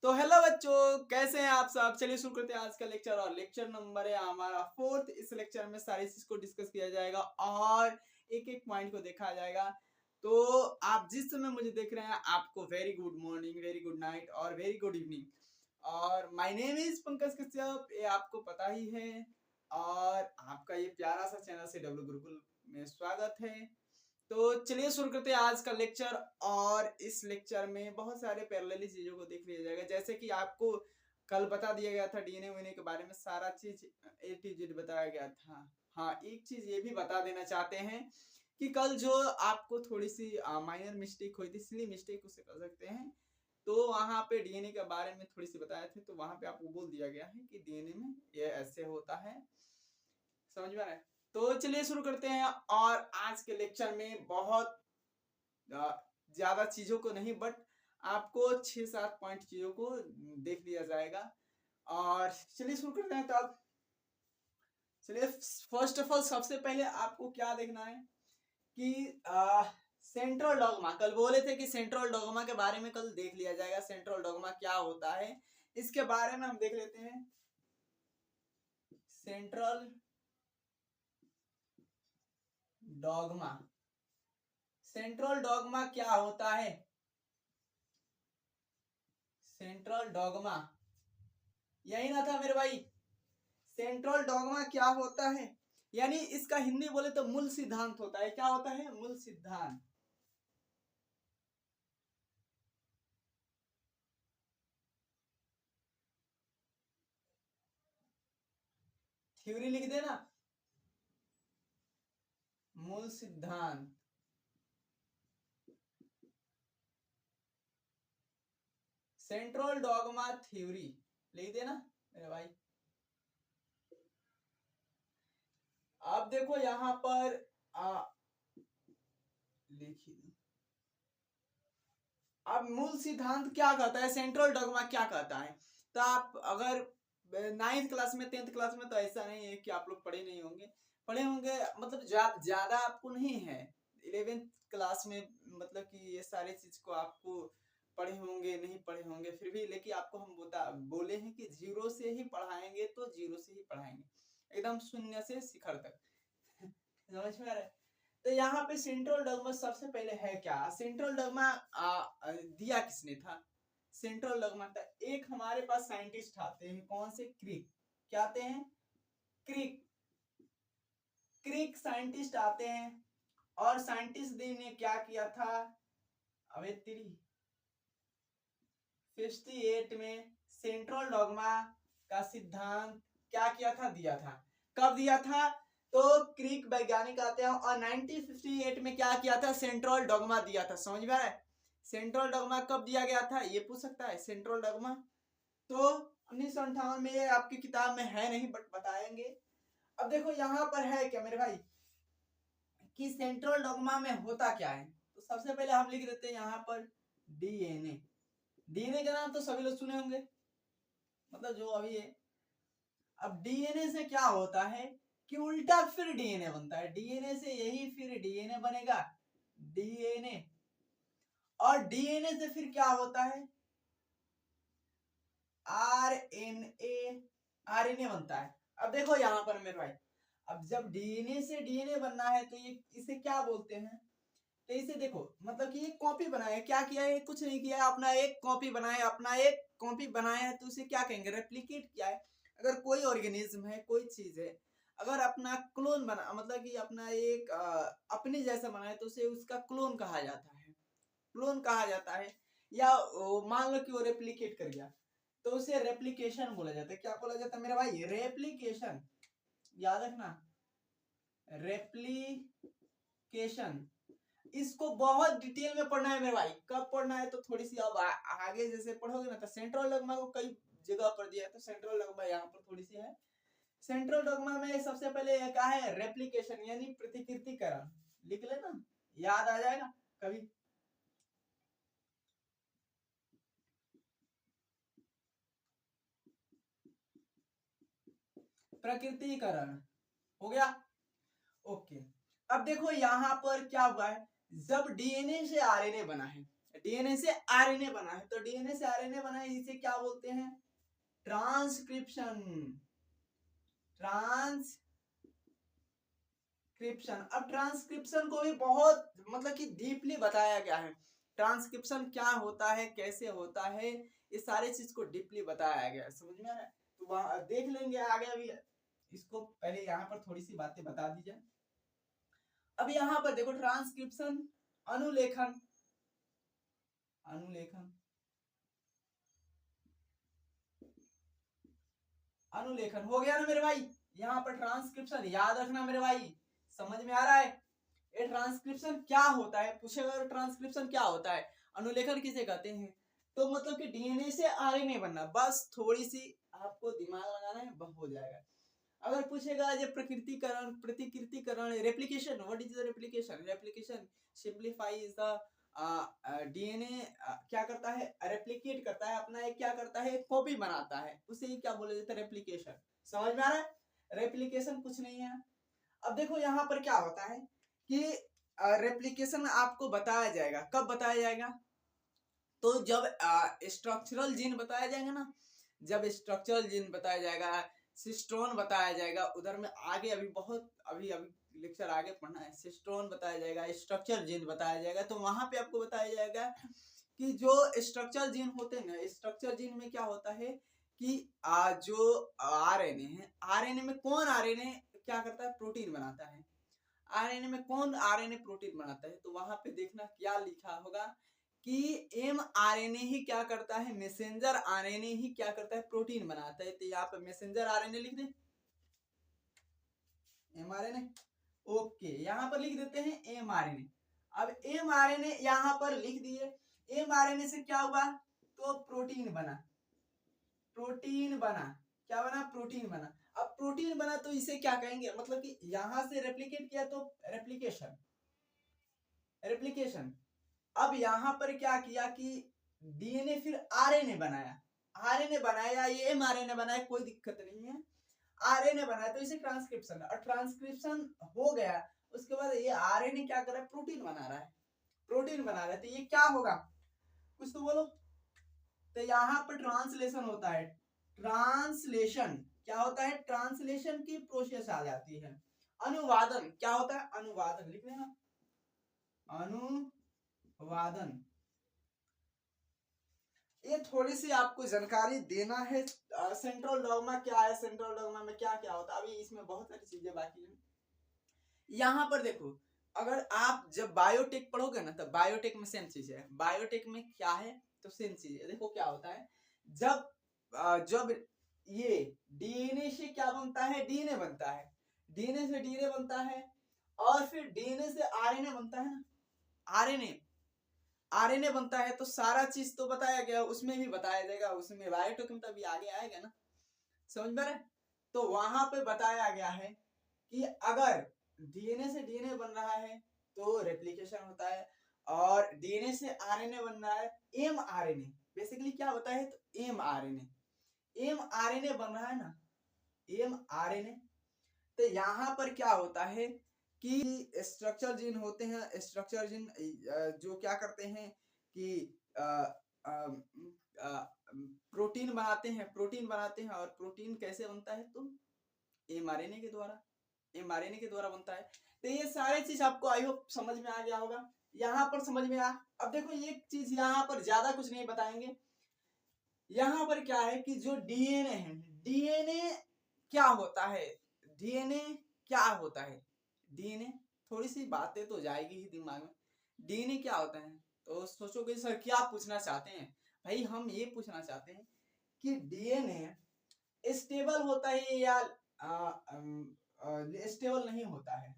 तो हेलो बच्चों, कैसे हैं आप सब। चलिए शुरू करते हैं आज का लेक्चर। और लेक्चर नंबर है हमारा 4th। इस लेक्चर में सारी चीज को डिस्कस किया जाएगा और एक एक पॉइंट को देखा जाएगा। तो आप जिस समय मुझे देख रहे हैं आपको very good morning, very good night और वेरी गुड इवनिंग। और my name is Pankaj Kashyap, ये आपको पता ही है। और आपका ये प्यारा सा चैनल से डब्ल्यू गुरुकुल में स्वागत है। तो चलिए शुरू करते हैं आज का लेक्चर। और इस लेक्चर में बहुत सारे पैरेलली चीजों को देख लिया जाएगा, जैसे कि आपको कल बता दिया गया था डीएनए वीएनए के बारे में सारा चीज ए टू जेड बताया गया था। हाँ, एक चीज ये भी बता देना चाहते हैं कि कल जो आपको थोड़ी सी माइनर मिस्टेक हुई थी, सिली मिस्टेक उसे कर सकते हैं। तो वहां पे डीएनए के बारे में थोड़ी सी बताए थे, तो वहां पे आपको बोल दिया गया है कि डीएनए में ये ऐसे होता है। समझ में आ रहा है? तो चलिए शुरू करते हैं। और आज के लेक्चर में बहुत ज्यादा चीजों को नहीं, बट आपको 6-7 पॉइंट चीजों को देख लिया जाएगा। और चलिए शुरू करते हैं। तो अब चलिए, फर्स्ट ऑफ ऑल सबसे पहले आपको क्या देखना है कि सेंट्रल डॉगमा, कल बोले थे कि सेंट्रल डॉगमा के बारे में कल देख लिया जाएगा। सेंट्रल डॉगमा क्या होता है इसके बारे में हम देख लेते हैं। सेंट्रल डॉगमा, सेंट्रल डॉगमा क्या होता है? सेंट्रल डॉगमा यही ना था मेरे भाई। सेंट्रल डॉगमा क्या होता है, यानी इसका हिंदी बोले तो मूल सिद्धांत होता है। क्या होता है? मूल सिद्धांत। थ्योरी लिख देना, मूल सिद्धांत। सेंट्रल डॉगमा थ्योरी लिख देना मेरे भाई। अब देखो यहां पर लिखिए। अब मूल सिद्धांत क्या कहता है, सेंट्रल डॉगमा क्या कहता है? तो आप अगर 9th क्लास में 10th क्लास में, तो ऐसा नहीं है कि आप लोग पढ़े नहीं होंगे, पढ़े होंगे। मतलब ज्यादा आपको नहीं है। 11th क्लास में मतलब कि ये सारी चीज को आपको पढ़े होंगे, नहीं पढ़े होंगे, फिर भी लेकिन आपको हम बोले हैं कि जीरो से ही पढ़ाएंगे, तो जीरो से ही पढ़ाएंगे एकदम शून्य से शिखर तक। समझ में आ रहा है? तो यहाँ पे सेंट्रल डॉगमा सबसे पहले है क्या? सेंट्रल डॉगमा दिया किसने था? सेंट्रल डॉगमा था, एक हमारे पास साइंटिस्ट आते हैं। कौन से? क्रिक। क्या आते हैं? क्रिक। क्रिक साइंटिस्ट आते हैं। और साइंटिस्ट ने क्या किया था? अबे तेरी 58 में सेंट्रल डॉगमा का सिद्धांत क्या किया था? दिया था। कब दिया था? तो क्रिक वैज्ञानिक आते हैं और 1958 में क्या किया था? सेंट्रल डॉगमा दिया था। समझ में आ रहा है? सेंट्रल डॉगमा कब दिया गया था ये पूछ सकता है। सेंट्रल डॉगमा तो 1958 में, ये आपकी किताब में है नहीं, बट बताएंगे। अब देखो यहाँ पर है क्या मेरे भाई कि सेंट्रल डॉगमा में होता क्या है। तो सबसे पहले हम लिख देते हैं यहाँ पर डीएनए। डीएनए का नाम तो सभी लोग सुने होंगे, मतलब जो अभी है। अब डीएनए से क्या होता है कि उल्टा फिर डीएनए बनता है। डीएनए से यही फिर डीएनए बनेगा, डीएनए। और डीएनए से फिर क्या होता है? आरएनए, आरएनए बनता है। अब देखो यहां पर मेरे भाई, अब जब डीएनए से डीएनए बनना है तो ये इसे क्या बोलते हैं? तो इसे देखो, मतलब कि ये कॉपी बनाया। क्या किया है? कुछ नहीं किया, अपना एक कॉपी बनाया, अपना एक कॉपी बनाया है, तो उसे क्या कहेंगे? रेप्लिकेट किया है। अगर कोई ऑर्गेनिज्म है, कोई चीज है, अगर अपना क्लोन बना, मतलब कि अपना एक अपने जैसा बनाए, तो उसे उसका क्लोन कहा जाता है। क्लोन कहा जाता है। या मान लो कि वो रेप्लिकेट कर गया, तो उसे रेप्लिकेशन बोला जाता है। क्या बोला जाता है मेरा भाई? रेप्लिकेशन। याद रखना, रेप्लिकेशन। इसको बहुत डिटेल में पढ़ना है मेरे भाई। कब पढ़ना है? तो थोड़ी सी अब आगे जैसे पढ़ोगे ना, तो सेंट्रल डॉगमा को कई जगह पर दिया है, तो सेंट्रल डॉगमा यहाँ पर थोड़ी सी है। सेंट्रल डॉगमा में सबसे पहले क्या है? रेप्लिकेशन, यानी प्रतिकृतिकरण। लिख लेना, याद आ जाएगा कभी। प्रकृतिकरण हो गया। ओके। अब देखो यहाँ पर क्या हुआ है, जब डीएनए से आरएनए बना है, डीएनए से आरएनए बना है, तो डीएनए से आरएनए बना है, इसे क्या बोलते हैं? ट्रांसक्रिप्शन। ट्रांसक्रिप्शन। अब ट्रांसक्रिप्शन को भी बहुत मतलब कि डीपली बताया गया है। ट्रांसक्रिप्शन क्या होता है, कैसे होता है, ये सारे चीज को डीपली बताया गया है। समझ में आ रहा है? तो वहां देख लेंगे आगे। अभी इसको पहले यहाँ पर थोड़ी सी बातें बता दी जाए। अब यहाँ पर देखो ट्रांसक्रिप्शन, अनुलेखन। अनुलेखन, अनुलेखन हो गया ना मेरे भाई। यहाँ पर ट्रांसक्रिप्शन याद रखना मेरे भाई, समझ में आ रहा है? ये ट्रांसक्रिप्शन क्या होता है पूछेगा, ट्रांसक्रिप्शन क्या होता है, अनुलेखन किसे कहते हैं? तो मतलब कि डीएनए से आरएनए बनना, बस थोड़ी सी आपको दिमाग लगाना है, बस हो जाएगा। अगर पूछेगा ये प्रकृतिकरण, प्रतिकृतिकरण, replication, what is the replication? Replication simplifies the DNA, क्या करता है? रेप्लिकेट करता है, अपना एक क्या करता है, कॉपी बनाता है, उसे ही क्या बोला जाता है? रेप्लिकेशन। समझ में आ रहा है? रेप्लिकेशन कुछ नहीं है। अब देखो यहाँ पर क्या होता है कि रेप्लिकेशन आपको बताया जाएगा, कब बताया जाएगा? तो जब स्ट्रक्चरल जीन बताया जाएगा ना, जब स्ट्रक्चरल जीन बताया जाएगा, सिस्टोन बताया जाएगा, उधर में आगे अभी बहुत अभी अभी लेक्चर आगे पढ़ना है, सिस्टोन बताया जाएगा, स्ट्रक्चर जीन बताया जाएगा, तो वहां पे आपको बताया जाएगा कि जो स्ट्रक्चर जीन होते हैं ना, स्ट्रक्चर जीन में क्या होता है कि जो आरएनए है, आरएनए में कौन आरएनए क्या करता है? प्रोटीन बनाता है। आरएनए में कौन आरएनए प्रोटीन बनाता है? तो वहां पे देखना क्या लिखा होगा कि एमआरएनए ही क्या करता है? मैसेंजर आरएनए ही क्या करता है? प्रोटीन बनाता है। तो यहाँ पे मैसेंजर आरएनए लिख दें, एमआरएनए। ओके, यहाँ पर लिख देते हैं एमआरएनए। अब एमआरएनए यहाँ पर लिख दिए, एमआरएनए से क्या हुआ? तो प्रोटीन बना, प्रोटीन बना, क्या बना? प्रोटीन बना। अब प्रोटीन बना तो इसे क्या कहेंगे? मतलब कि यहां से रेप्लिकेट किया तो रेप्लिकेशन, रेप्लिकेशन। अब यहां पर क्या किया कि डीएनए फिर आरएनए बनाया, आरएनए बनाया, ये एमआरएनए बनाया, कोई दिक्कत नहीं है, आरएनए बनाया, तो इसे ट्रांसक्रिप्शन। और ट्रांसक्रिप्शन हो गया, उसके बाद ये आरएनए क्या कर रहा है? प्रोटीन बना रहा है, प्रोटीन बना रहा है, तो ये क्या होगा? कुछ तो बोलो। तो यहाँ पर ट्रांसलेशन होता है, ट्रांसलेशन क्या होता है? ट्रांसलेशन की प्रोसेस आ जाती है। अनुवादन क्या होता है? अनुवादन लिख लेना, अनुवादन। ये थोड़ी सी आपको जानकारी देना है। सेंट्रल डॉगमा क्या है, सेंट्रल डॉगमा में क्या क्या होता है, अभी इसमें बहुत सारी चीजें बाकी हैं। यहाँ पर देखो, अगर आप जब बायोटेक पढ़ोगे ना, तो बायोटेक में सेम चीज है। बायोटेक में क्या है? तो सेम चीज है। देखो क्या होता है, जब जब ये डीएनए से क्या बनता है? डीएनए बनता है, डीएनए से डीएनए बनता है, और फिर डीएनए से आरएनए बनता है ना, आरएनए, आरएनए बनता है, तो सारा चीज तो बताया गया, उसमें भी बताया जाएगा, उसमें बायोटेक में तभी आगे आएगा ना। समझ में? तो वहां पे बताया गया है कि अगर डीएनए से डीएनए बन रहा है तो रेप्लिकेशन होता है, और डीएनए से आरएनए बन रहा है, एमआरएनए बेसिकली क्या होता है? तो एमआरएनए, एमआरएनए बन रहा है ना, एमआरएनए। तो यहाँ पर क्या होता है कि स्ट्रक्चर जीन होते हैं, स्ट्रक्चर जीन जो क्या करते हैं कि प्रोटीन बनाते हैं, प्रोटीन बनाते हैं, और प्रोटीन कैसे बनता है? तो एमआरएनए के द्वारा, एमआरएनए के द्वारा बनता है। तो ये सारे चीज आपको आई होप समझ में आ गया होगा, यहाँ पर समझ में आ। अब देखो ये चीज यहाँ पर ज्यादा कुछ नहीं बताएंगे। यहाँ पर क्या है कि जो डीएनए है, डीएनए क्या होता है? डीएनए क्या होता है? डीएनए थोड़ी सी बातें तो जाएगी ही दिमाग में। डीएनए क्या होता है? तो सोचोगे सर क्या पूछना चाहते हैं? भाई हम ये पूछना चाहते हैं कि डीएनए स्टेबल होता है या स्टेबल नहीं होता है?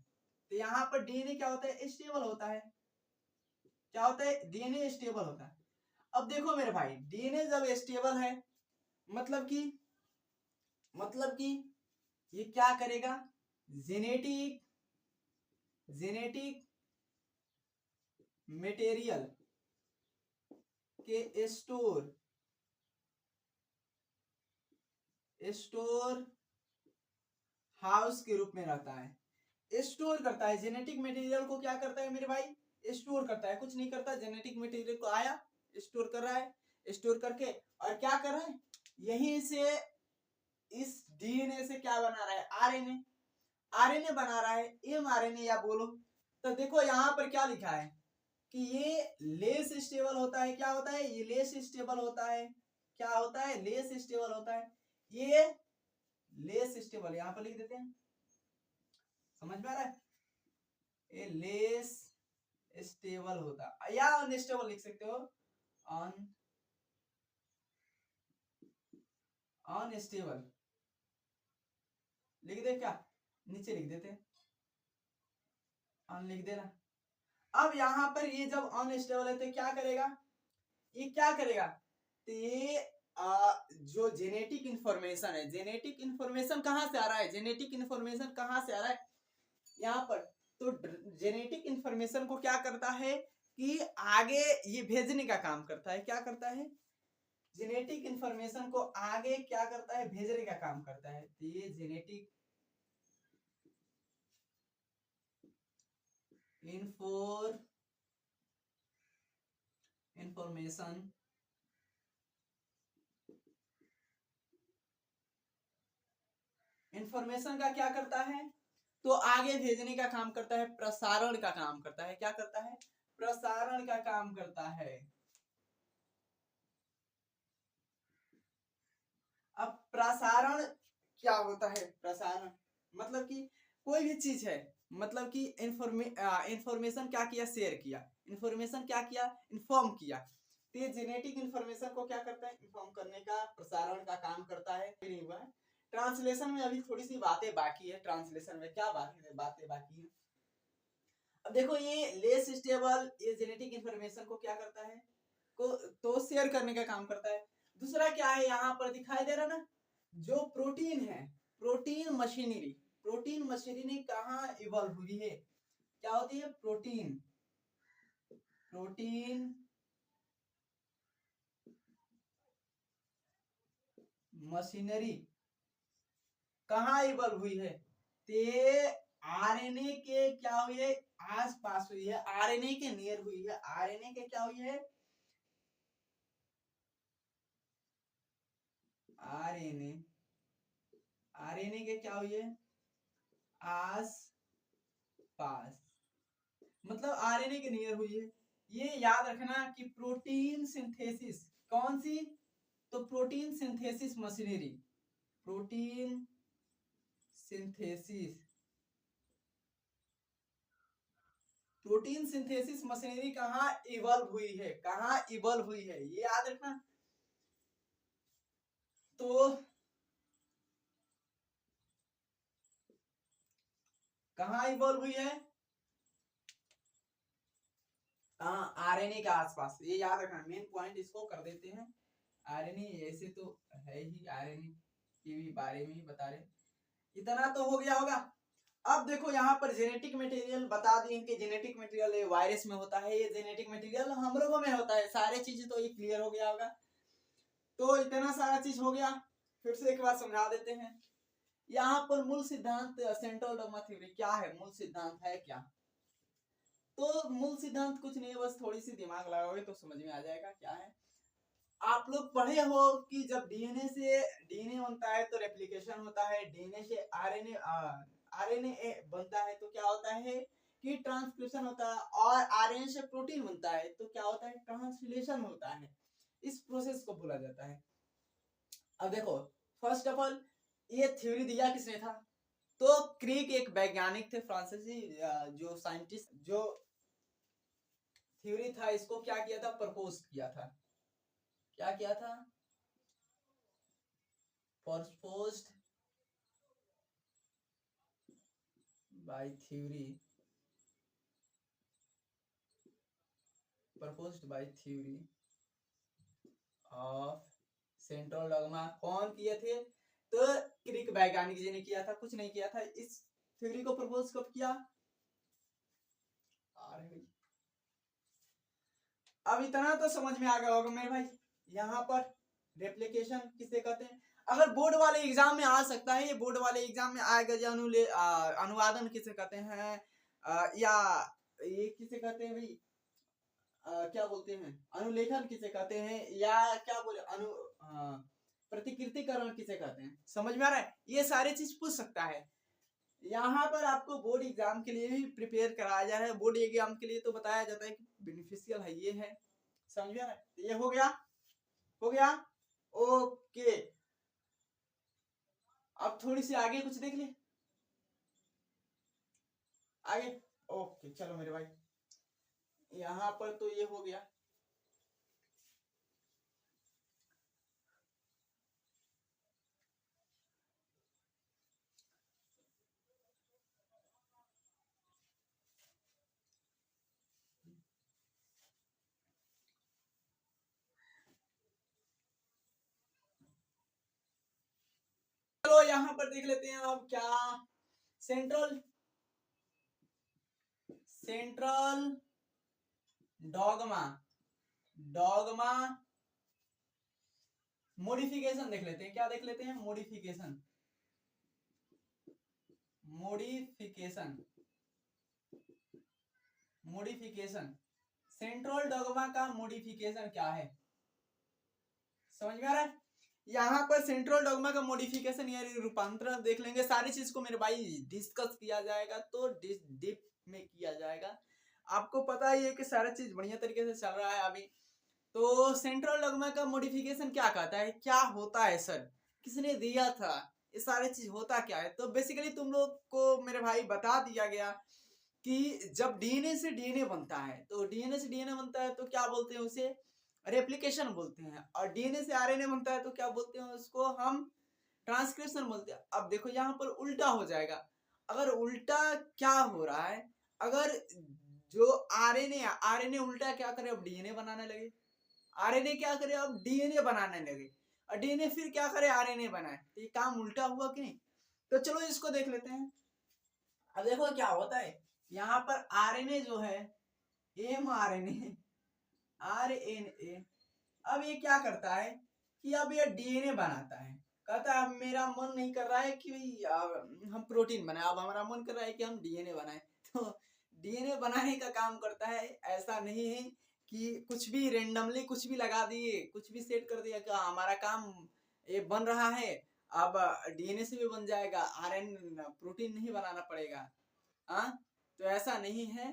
तो यहाँ पर डीएनए क्या होता है? स्टेबल होता है। क्या होता है? डीएनए स्टेबल होता है। अब देखो मेरे भाई, डीएनए जब स्टेबल है, मतलब कि ये क्या करेगा? जेनेटिक, जेनेटिक मटेरियल के स्टोर हाउस के रूप में रहता है, स्टोर करता है। जेनेटिक मटेरियल को क्या करता है मेरे भाई? स्टोर करता है, कुछ नहीं करता, जेनेटिक मटेरियल को आया, स्टोर कर रहा है, स्टोर करके और क्या कर रहा है, यहीं से इस डीएनए से क्या बना रहा है, आरएनए, आरएनए बना रहा है, एमआरएनए या बोलो। तो देखो यहाँ पर क्या लिखा है कि ये लेस स्टेबल होता है, क्या होता है, ये लेस स्टेबल होता है, क्या होता है, लेस स्टेबल होता है, ये लेस स्टेबल, यहाँ पर लिख देते हैं, समझ में आ रहा है, ये लेस स्टेबल होता या अनस्टेबल लिख सकते हो, अनस्टेबल लिख दे, क्या नीचे लिख देते, अन लिख देना। अब यहां पर ये जब अनस्टेबल है तो क्या करेगा, ये क्या करेगा, तो ये जो जेनेटिक इंफॉर्मेशन है, जेनेटिक इंफॉर्मेशन कहां से आ रहा है, जेनेटिक इंफॉर्मेशन कहां से आ रहा है, यहाँ पर, तो जेनेटिक इंफॉर्मेशन को क्या करता है कि आगे ये भेजने का काम करता है, क्या करता है, जेनेटिक इंफॉर्मेशन को आगे क्या करता है, भेजने का काम करता है। तो ये जेनेटिक इंफॉर्मेशन इंफॉर्मेशन का क्या करता है, तो आगे भेजने का काम करता है, प्रसारण का काम करता है, क्या करता है, प्रसारण का काम करता है। अब प्रसारण क्या होता है, प्रसारण मतलब कि कोई भी चीज है, मतलब कि इंफॉर्मेशन क्या किया, शेयर किया, इंफॉर्मेशन क्या किया, इन्फॉर्म किया, तो ये जेनेटिक इंफॉर्मेशन को क्या करता है, इन्फॉर्म करने का, प्रसारण का काम करता है। नहीं हुआ है ट्रांसलेशन में, अभी थोड़ी सी बातें बाकी है, ट्रांसलेशन में क्या बातें बाकी है। अब देखो ये लेस स्टेबल, ये जेनेटिक इंफॉर्मेशन को क्या करता है, को तो शेयर करने का काम करता है। दूसरा क्या है, यहाँ पर दिखाई दे रहा ना, जो प्रोटीन है, प्रोटीन मशीनरी, प्रोटीन मशीनरी कहाँ इवॉल्व हुई है, क्या होती है, प्रोटीन, प्रोटीन मशीनरी कहाँ इवॉल्व हुई है, ते आरएनए के क्या हुई है, आस पास हुई है, आरएनए के नियर हुई है, आरएनए के क्या हुई है, आरएनए, आरएनए के क्या हुई है, आस पास, मतलब आरएनए के नियर हुई है। ये याद रखना कि प्रोटीन सिंथेसिस कौन सी, तो protein synthesis machinery, protein synthesis, protein synthesis machinery कहाँ इवॉल्व हुई है, कहाँ इवॉल्व हुई है, ये याद रखना। तो कहाँ इवॉल्व हुई है, आरएनए के आसपास, ये याद रखना, मेन पॉइंट इसको कर देते हैं। आरएनए ऐसे तो है ही, आरएनए के भी बारे में ही बता रहे, इतना तो हो गया होगा। अब देखो यहाँ पर जेनेटिक मटेरियल बता दिए कि जेनेटिक मटेरियल वायरस में होता है, ये जेनेटिक मटेरियल हम लोगों में होता है, सारे चीजें तो ये क्लियर हो गया होगा। तो इतना सारा चीज हो गया, फिर से एक बार समझा देते हैं। यहाँ पर मूल सिद्धांत, सेंट्रल डॉगमा थ्योरी क्या है, मूल सिद्धांत है क्या, तो मूल सिद्धांत कुछ नहीं है, बस थोड़ी सी दिमाग लगाओगे तो समझ में आ जाएगा क्या है। आप लोग पढ़े हो कि जब डीएनए से डीएनए बनता है तो रेप्लिकेशन होता है, डीएनए से आरएनए आरएनए बनता है तो क्या होता है कि ट्रांसक्रिप्शन होता है, और आरएनए से प्रोटीन बनता है तो क्या होता है, ट्रांसलेशन होता है। इस प्रोसेस को बोला जाता है। अब देखो, फर्स्ट ऑफ ऑल ये थ्योरी दिया किसने था, तो क्रिक एक वैज्ञानिक थे फ्रांसीसी, जो साइंटिस्ट, जो थ्योरी था इसको क्या किया था, प्रपोज किया था, क्या किया था, proposed by theory, proposed by theory of central dogma, कौन किए थे, तो क्रिक वैज्ञानिक जी ने किया था, कुछ नहीं किया था। इस थ्योरी को प्रपोज कब किया, अब इतना तो समझ में आ गया होगा मेरे भाई। यहाँ पर रेप्लिकेशन किसे कहते हैं, अगर बोर्ड वाले एग्जाम में आ सकता है, ये बोर्ड वाले एग्जाम में आएगा, अनुवादन किसे कहते हैं, या ये किसे कहते हैं भाई, क्या बोलते हैं, अनुलेखन किसे कहते हैं, या क्या बोले प्रतिकृतिकरण किसे कहते हैं, समझ में आ रहा है। ये सारी चीज पूछ सकता है। यहाँ पर आपको बोर्ड एग्जाम के लिए भी प्रिपेयर कराया जा रहा है। बोर्ड एग्जाम के लिए तो बताया जाता है कि बेनिफिशियल है, ये है, समझ में आ रहा है। ये हो गया, हो गया, ओके। अब थोड़ी सी आगे कुछ देख ले, आगे, ओके चलो मेरे भाई, यहाँ पर तो ये हो गया। चलो यहाँ पर देख लेते हैं अब क्या, central central dogma, dogma modification देख लेते हैं। क्या देख लेते हैं, modification, modification, modification, central dogma का मॉडिफिकेशन क्या है, समझ में आ रहा है। यहाँ पर सेंट्रल डॉगमा का मॉडिफिकेशन यानी रूपांतरण देख लेंगे। सारी चीज को मेरे भाई डिस्कस किया जाएगा, तो डीप में किया जाएगा। आपको पता ही है कि सारा चीज बढ़िया तरीके से चल रहा है अभी। तो सेंट्रल डॉगमा का मॉडिफिकेशन क्या कहता है, क्या होता है सर, किसने दिया था, ये सारी चीज होता क्या है। तो बेसिकली तुम लोग को मेरे भाई बता दिया गया कि जब डीएनए से डीएनए बनता है, तो डीएनए से डीएनए बनता है तो क्या बोलते हैं उसे, रेप्लिकेशन बोलते हैं। और डीएनए से आरएनए बनता है तो क्या बोलते हैं उसको हम, ट्रांसक्रिप्शन बोलते हैं। अब देखो यहाँ पर उल्टा हो जाएगा। अगर उल्टा क्या हो रहा है, अगर जो आरएनए, आरएनए उल्टा क्या करे, अब डीएनए बनाने लगे, आरएनए क्या करे अब डीएनए बनाने लगे, और डीएनए फिर क्या करे, आरएनए बनाए, तो ये काम उल्टा हुआ कि नहीं। तो चलो इसको देख लेते हैं। अब देखो क्या होता है, यहाँ पर आरएनए जो है, एम आरएनए, आरएनए, अब ये क्या करता है कि अब ये डीएनए बनाता है। कहता है अब मेरा मन नहीं कर रहा है कि हम प्रोटीन बनाए, अब हमारा मन कर रहा है कि हम डीएनए बनाए। तो डीएनए बनाने का काम करता है। ऐसा नहीं है कि कुछ भी रेंडमली कुछ भी लगा दिए, कुछ भी सेट कर दिया कि हमारा काम ये बन रहा है, अब डीएनए से भी बन जाएगा, आरएन प्रोटीन नहीं बनाना पड़ेगा। हाँ, तो ऐसा नहीं है।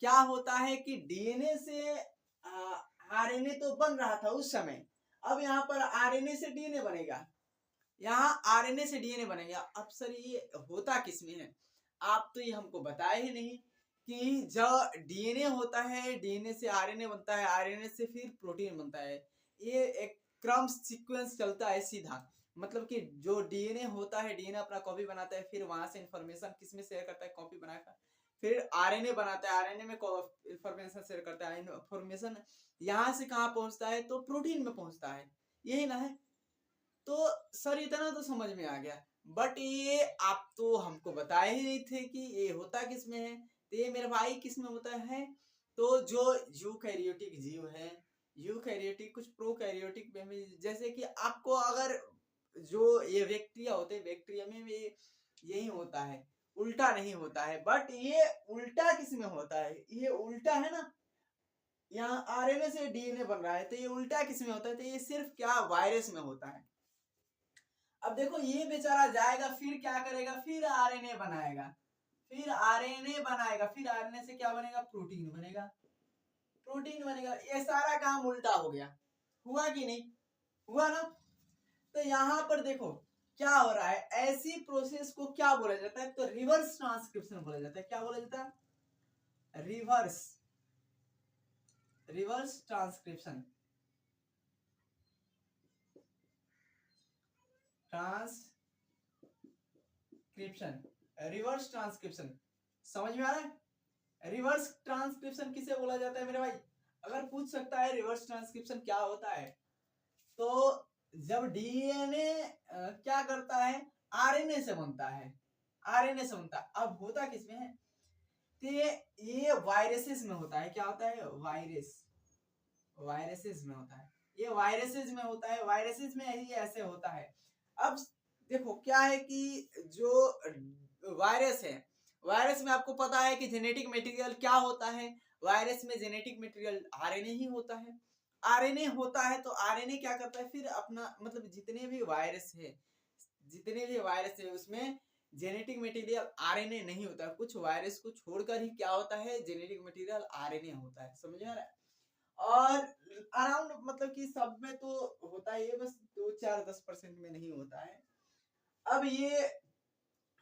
क्या होता है कि डीएनए से आरएनए तो बन रहा था उस समय, अब यहाँ पर आरएनए से डीएनए बनेगा, यहाँ आरएनए से डीएनए बनेगा। अब सर ये होता किसमें है, आप तो ये हमको बताए ही नहीं कि जब डीएनए होता है, डीएनए से आरएनए बनता है, आरएनए से फिर प्रोटीन बनता है। ये एक क्रम सीक्वेंस चलता है सीधा। मतलब कि जो डीएनए होता है, डीएनए अपना कॉपी बनाता है, फिर वहां से इंफॉर्मेशन किसमें शेयर करता है, कॉपी बनाकर, फिर आरएनए बनाता है, आरएनए में इंफॉर्मेशन शेयर करता है, इंफॉर्मेशन यहाँ से कहाँ पहुंचता है, तो प्रोटीन में पहुंचता है, यही ना है। तो सर इतना तो समझ में आ गया, बट ये आप तो हमको बताए ही नहीं थे कि ये होता किसमें है। तो ये मेरे भाई किसमें होता है, तो जो यूकैरियोटिक जीव है, यूकैरियोटिक कुछ प्रोकैरियोटिक में भी, जैसे कि आपको अगर जो ये बैक्टीरिया होते हैं, बैक्टीरिया में भी यही होता है, उल्टा नहीं होता है। बट ये उल्टा किसमें होता है, ये उल्टा है ना, यहाँ आरएनए से डीएनए बन रहा है, तो ये उल्टा किसमें होता है, तो ये सिर्फ क्या वायरस में होता है। अब देखो ये बेचारा जाएगा, फिर क्या करेगा, फिर आरएनए बनाएगा, फिर आरएनए बनाएगा, फिर आरएनए से क्या बनेगा, प्रोटीन बनेगा, प्रोटीन बनेगा। ये सारा काम उल्टा हो गया, हुआ कि नहीं, हुआ ना। तो यहाँ पर देखो क्या हो रहा है, ऐसी प्रोसेस को क्या बोला जाता है, तो रिवर्स ट्रांसक्रिप्शन बोला जाता है। क्या बोला जाता है, reverse, reverse transcription, transcription, reverse transcription, समझ में आ रहा है। रिवर्स ट्रांसक्रिप्शन किसे बोला जाता है मेरे भाई, अगर पूछ सकता है रिवर्स ट्रांसक्रिप्शन क्या होता है, तो जब डीएनए क्या करता है, आरएनए से बनता है, आरएनए से बनता है। अब होता किसमें है, तो ये वायरसेस में होता है। क्या होता है, वायरस, वायरसेस में होता है, ये वायरसेस में होता है, वायरसेस में ही ऐसे होता है। अब देखो क्या है कि जो वायरस है, वायरस में आपको पता है कि जेनेटिक मटेरियल क्या होता है, वायरस में जेनेटिक मटेरियल आरएनए ही होता है। आरएनए होता है तो आरएनए क्या करता है फिर अपना मतलब जितने भी वायरस है उसमें जेनेटिक मटेरियल आरएनए नहीं होता है। कुछ वायरस को छोड़कर ही क्या होता है जेनेटिक मटेरियल आरएनए होता है, समझ में आ रहा है। और अराउंड मतलब कि सब में तो होता ही है, बस 2-4-10% में नहीं होता है। अब ये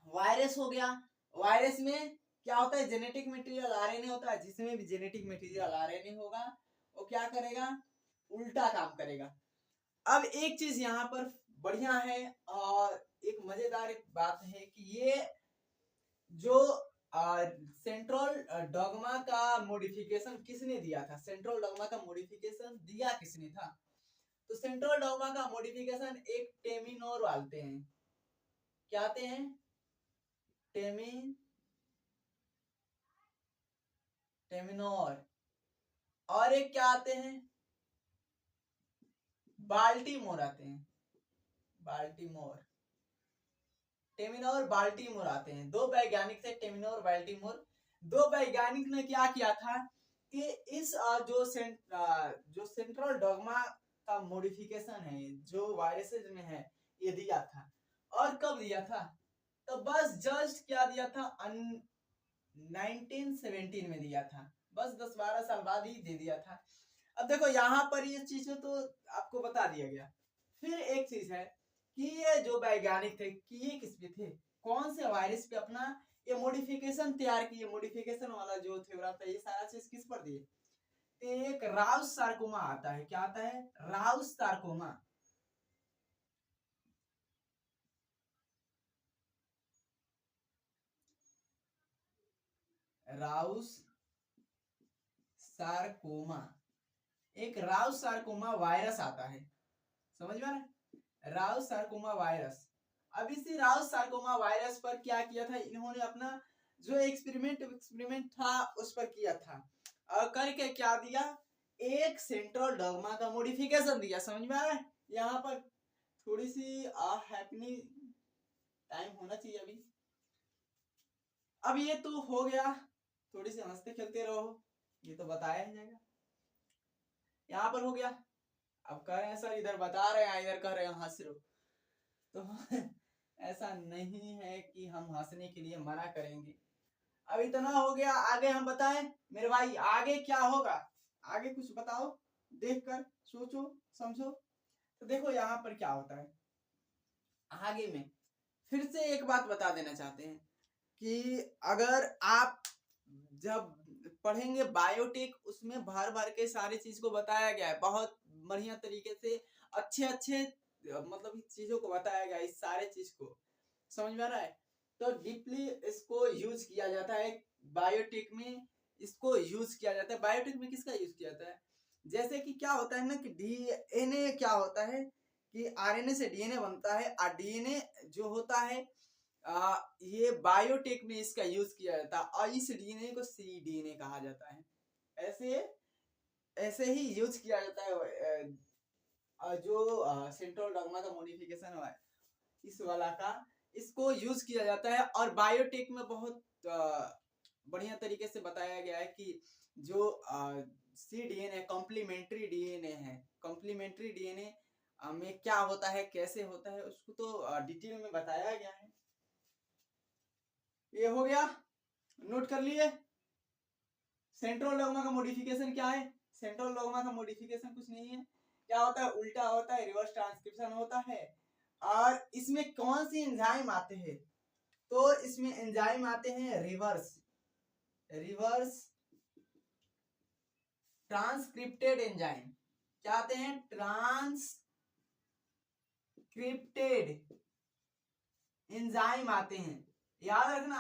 वायरस हो गया, वायरस में क्या होता है जेनेटिक मटेरियल आरएनए होता है। जिसमें भी जेनेटिक मटेरियल आरएनए होगा वो क्या करेगा, उल्टा काम करेगा। अब एक चीज यहाँ पर बढ़िया है और एक मजेदार बात है कि ये जो सेंट्रल डॉगमा का मॉडिफिकेशन किसने दिया था, सेंट्रल डॉगमा का मॉडिफिकेशन दिया किसने था, तो सेंट्रल डॉगमा का मॉडिफिकेशन एक टेमिनोर आते हैं, क्या आते हैं, टेमिनोर, और एक क्या आते हैं, बाल्टीमोर आते हैं, बाल्टीमोर, टेमिनोर बाल्टीमोर आते हैं। दो वैज्ञानिक थे टेमिनोर बाल्टीमोर। दो वैज्ञानिक ने क्या किया था कि इस जो सेंट्रल डॉगमा का मॉडिफिकेशन है जो वायरसेस में है ये दिया था। और कब दिया था, तो बस जस्ट क्या दिया था 1917 में दिया था, बस 10-12 साल बाद ही दे दिया था। अब देखो यहाँ पर ये चीजें तो आपको बता दिया गया। फिर एक चीज है कि ये जो वैज्ञानिक थे कि ये किस पे थे, कौन से वायरस पे अपना ये मॉडिफिकेशन तैयार किए, मॉडिफिकेशन वाला जो थ्योरम था ये सारा चीज किस पर दिए, एक राउस सार्कोमा आता है, क्या आता है, राउस सार्कोमा। राउस सार्कोमा, एक राउस सार्कोमा वायरस आता है, समझ में आ रहा है, राउस सार्कोमा वायरस। अब इसी राउस सार्कोमा वायरस पर क्या किया था इन्होंने, अपना जो एक्सपेरिमेंट था उस पर किया था और करके क्या दिया, एक सेंट्रल डॉगमा का मॉडिफिकेशन दिया, समझ में आ रहा है। यहाँ पर थोड़ी सी हैपनिंग टाइम होना चाहिए अभी। अब ये तो हो गया, थोड़ी सी हंसते खेलते रहो, ये तो बताया ही जाएगा। यहाँ पर हो गया, अब कह रहे हैं सर इधर बता रहे हैं इधर कह रहे हैं हंस रहे हो, तो ऐसा नहीं है कि हम हंसने के लिए मना करेंगे। अब इतना हो गया, आगे हम बताएं मेरे भाई, आगे क्या होगा, आगे कुछ बताओ, देखकर सोचो समझो। तो देखो यहाँ पर क्या होता है आगे में, फिर से एक बात बता देना चाहते हैं कि अगर आप जब पढ़ेंगे बायोटेक उसमें भर भर के सारी चीज को बताया गया है, बहुत बढ़िया तरीके से अच्छे अच्छे मतलब चीजों को बताया गया है, इस सारे चीज को समझ में आ रहा है। तो डीपली इसको यूज किया जाता है बायोटेक में, इसको यूज किया जाता है बायोटेक में, किसका यूज किया जाता है, जैसे कि क्या होता है ना कि डीएनए क्या होता है कि आरएनए से डीएनए बनता है और डीएनए जो होता है ये बायोटेक में इसका यूज किया जाता है और इस डीएनए को सी डीएनए कहा जाता है। ऐसे ऐसे ही यूज किया जाता है जो सेंट्रल डॉगमा का मॉडिफिकेशन हुआ है इस वाला का, इसको यूज किया जाता है। और बायोटेक में बहुत बढ़िया तरीके से बताया गया है कि जो सी डीएनए कॉम्प्लीमेंट्री डीएनए है, कॉम्प्लीमेंट्री डीएनए में क्या होता है कैसे होता है उसको तो डिटेल में बताया गया है। ये हो गया, नोट कर लिए। सेंट्रल डॉगमा का मॉडिफिकेशन क्या है, सेंट्रल डॉगमा का मॉडिफिकेशन कुछ नहीं है, क्या होता है उल्टा होता है, रिवर्स ट्रांसक्रिप्शन होता है। और इसमें कौन सी एंजाइम आते हैं, तो इसमें एंजाइम आते हैं रिवर्स रिवर्स ट्रांसक्रिप्टेड एंजाइम, क्या आते हैं, ट्रांसक्रिप्टेड एंजाइम आते हैं। याद रखना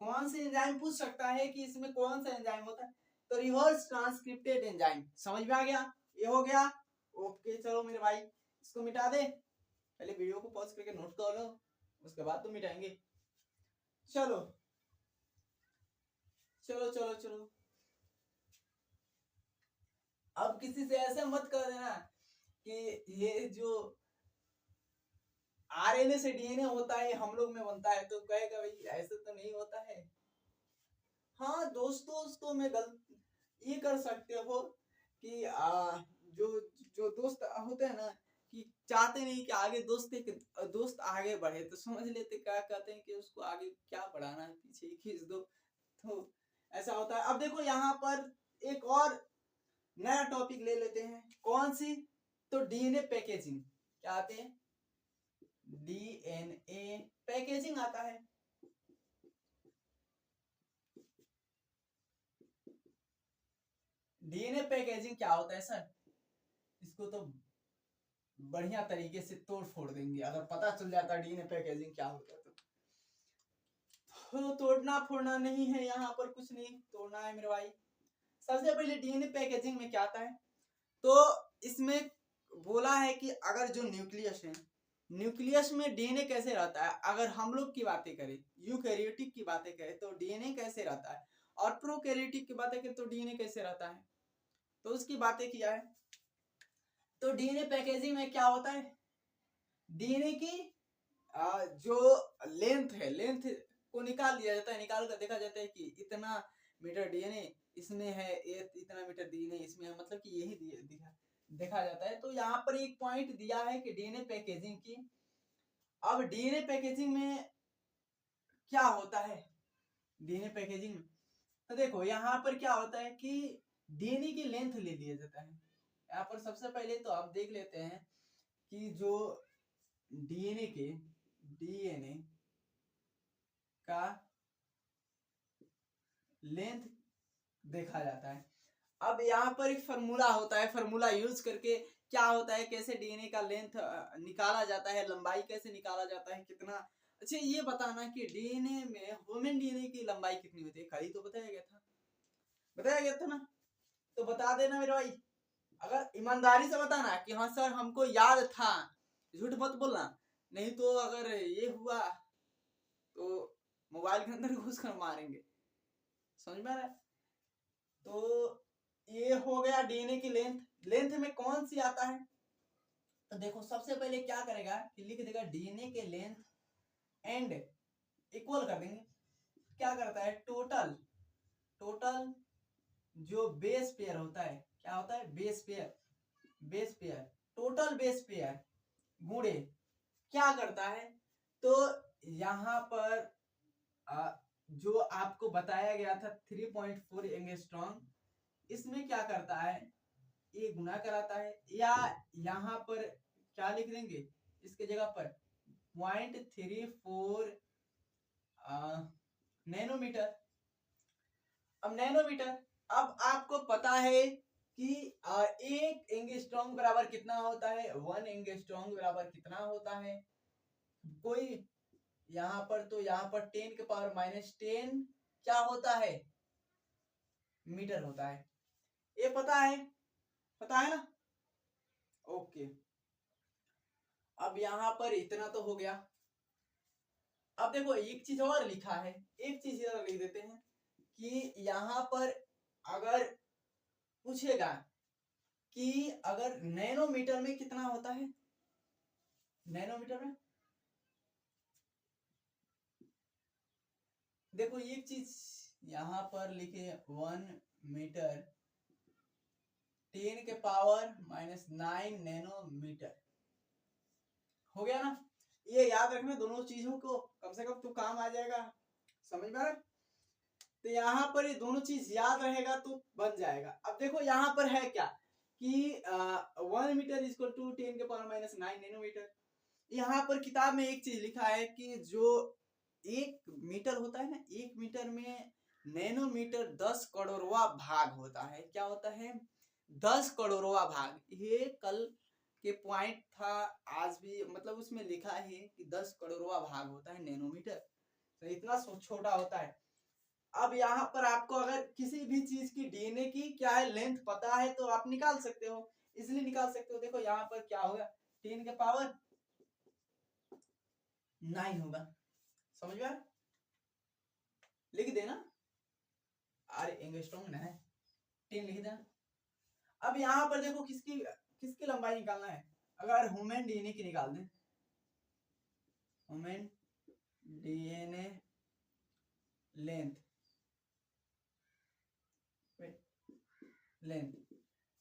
कौन से एंजाइम पूछ सकता है कि इसमें कौन सा एंजाइम होता है, तो रिवर्स ट्रांसक्रिप्टेड एंजाइम, समझ में आ गया, ये हो गया। ओके चलो मेरे भाई इसको मिटा दे, पहले वीडियो को पॉज करके नोट कर लो उसके बाद तो मिटाएंगे। चलो चलो चलो चलो, अब किसी से ऐसे मत कर देना कि ये जो आरएनए से डीएनए होता है, हम लोग में बनता है, तो कहेगा भाई ऐसे तो नहीं होता है। हाँ दोस्तों में ये कर सकते हो कि जो जो दोस्त होते हैं ना कि चाहते नहीं कि आगे दोस्त आगे बढ़े, तो समझ लेते क्या कहते हैं कि उसको आगे क्या बढ़ाना है, पीछे ही खींच दो, तो ऐसा होता है। अब देखो यहाँ पर एक और नया टॉपिक ले लेते हैं, कौन सी, तो डीएनए पैकेजिंग। क्या आते हैं, डीएनए पैकेजिंग आता है। डीएनए पैकेजिंग क्या होता है सर, इसको तो बढ़िया तरीके से तोड़ फोड़ देंगे अगर पता चल जाता डीएनए पैकेजिंग क्या होता है तो तोड़ना फोड़ना नहीं है, यहाँ पर कुछ नहीं तोड़ना है मेरे भाई। सबसे पहले डीएनए पैकेजिंग में क्या आता है, तो इसमें बोला है कि अगर जो न्यूक्लियस है, न्यूक्लियस में डीएनए कैसे रहता है, अगर हम लोग की बातें करें, यूकैरियोटिक की बातें करें तो डीएनए कैसे रहता है, और प्रोकैरियोटिक की बातें करें तो डीएनए कैसे रहता है, तो उसकी बातें किया है। तो डीएनए पैकेजिंग में क्या होता है, डीएनए की जो लेंथ है, लेंथ को निकाल दिया जाता है, निकाल कर देखा जाता है कि इतना मीटर डीएनए इसमें है, इतना मीटर डीएनए इसमें है, मतलब कि यही देखा जाता है। तो यहाँ पर एक पॉइंट दिया है कि डीएनए पैकेजिंग की। अब डीएनए पैकेजिंग में क्या होता है, डीएनए पैकेजिंग में तो देखो यहाँ पर क्या होता है कि डीएनए की लेंथ ले लिया जाता है। यहाँ पर सबसे पहले तो आप देख लेते हैं कि जो डीएनए का लेंथ देखा जाता है। अब यहाँ पर एक फार्मूला होता है, फार्मूला यूज करके क्या होता है, कैसे डीएनए का लेंथ निकाला जाता है, लंबाई कैसे निकाला जाता है, कितना। अच्छा ये बताना कि डीएनए में ह्यूमन डीएनए की लंबाई कितनी होती है, कल ही तो बताया गया था ना, तो बता देना मेरे भाई, अगर ईमानदारी से बताना कि हाँ सर हमको याद था, झूठ मत बोलना, नहीं तो अगर ये हुआ तो मोबाइल के अंदर घुस कर मारेंगे, समझ में आ रहा है। तो ये हो गया डीएनए की लेंथ। लेंथ में कौन सी आता है, तो देखो सबसे पहले क्या करेगा कि लिख देगा डीएनए के लेंथ एंड इक्वल कर देंगे, क्या करता है टोटल जो बेस पेयर होता है, क्या होता है base pair total base pair गुणे क्या करता है, तो यहाँ पर जो आपको बताया गया था 3.4 एंगस्ट्रॉम, इसमें क्या करता है ये गुना कराता है, या यहाँ पर क्या लिख देंगे इसके जगह पर 0.34 नैनोमीटर। अब नैनोमीटर, अब आपको पता है कि एक एंगस्ट्रॉम बराबर कितना होता है, 1 एंगस्ट्रॉम बराबर कितना होता है, कोई यहाँ पर, तो यहाँ पर 10 के पावर -10 क्या होता है मीटर होता है, ये पता है ना, ओके। अब यहाँ पर इतना तो हो गया। अब देखो एक चीज और लिखा है, एक चीज और लिख देते हैं कि यहाँ पर अगर पूछेगा कि अगर नैनोमीटर में कितना होता है, नैनोमीटर में देखो एक चीज यहाँ पर लिखे 1 मीटर 10 के पावर -9 नैनोमीटर, हो गया ना। ये याद रखना दोनों चीजों को, कम से कम तो काम आ जाएगा, समझ में आ रहा है। तो यहाँ पर ये दोनों चीज याद रहेगा तो बन जाएगा। अब देखो यहाँ पर है क्या कि 1 मीटर इक्वल टू 10 के पावर -9 नैनोमीटर। यहाँ पर किताब में एक चीज लिखा है कि जो 1 मीटर होता है ना, 1 मीटर में नैनोमीटर 10 करोड़वा भाग होता है। क्या होता है 10 करोड़वा भाग। ये कल के पॉइंट था, आज भी मतलब उसमें लिखा है कि 10 करोड़वा भाग होता है नैनोमीटर, तो इतना छोटा होता है। अब यहाँ पर आपको अगर किसी भी चीज की डीएनए की क्या है लेंथ पता है तो आप निकाल सकते हो, इसलिए निकाल सकते हो। देखो यहाँ पर क्या होगा 10 के पावर 9 होगा, समझ में, लिख देना, अरे एंगस्ट्रॉम ना है 10 लिख देना। अब यहाँ पर देखो किसकी लंबाई निकालना है, अगर ह्यूमन डीएनए की निकाल दें ह्यूमन डीएनए लेंथ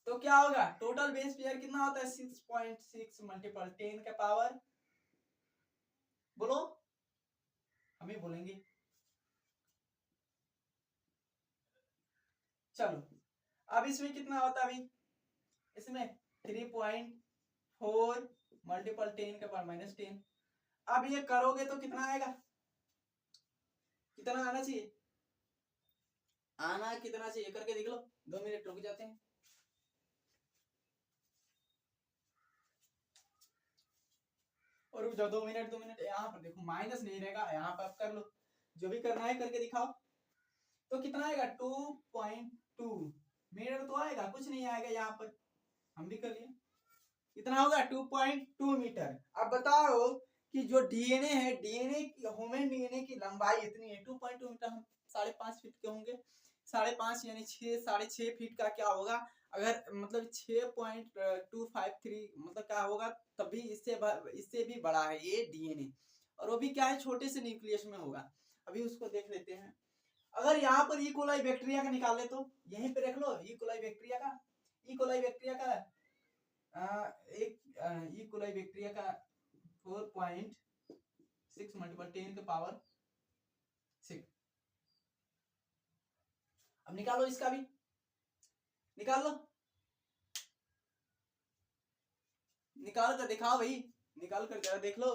तो क्या होगा, टोटल बेस पेयर कितना होता है 6.6 मल्टीपल 10 के पावर, बोलो हम ही बोलेंगे। चलो अब इसमें कितना होता है अभी, इसमें 3.4 मल्टीपल 10 के पावर -10। अब ये करोगे तो कितना आएगा, कितना आना चाहिए, आना कितना चाहिए करके देख लो। 2 मिनट रुक जाते हैं। और रुक जाओ 2 मिनट, 2 मिनट। यहाँ पर देखो माइनस नहीं रहेगा, यहाँ पर आप कर लो, जो भी करना है करके दिखाओ। तो कितना आएगा 2.2 मीटर तो आएगा, कुछ नहीं आएगा यहाँ पर, हम भी कर लिए। कितना होगा 2.2 मीटर। अब बताओ कि जो डीएनए है, डीएनए की ह्यूमन डीएनए की लंबाई इतनी है 2.2 मीटर, हम 5.5 फीट के होंगे। 5.5 यानी 6.5 फीट का क्या होगा, अगर मतलब 6.253 मतलब क्या होगा, तभी इससे भी बड़ा है ये डीएनए, और वो भी क्या है छोटे से न्यूक्लियस में होगा। अभी उसको देख लेते हैं। अगर यहाँ पर ई कोलाई बैक्टीरिया का निकाले तो यहीं पे रख लो, ई कोलाई बैक्टीरिया का एक ई कोलाई बैक्टीरिया का 4.6 मल्टीपल 10 के पावर 6। अब निकालो, इसका भी निकाल लो, निकाल कर दिखाओ भाई, निकाल कर जरा देख लो,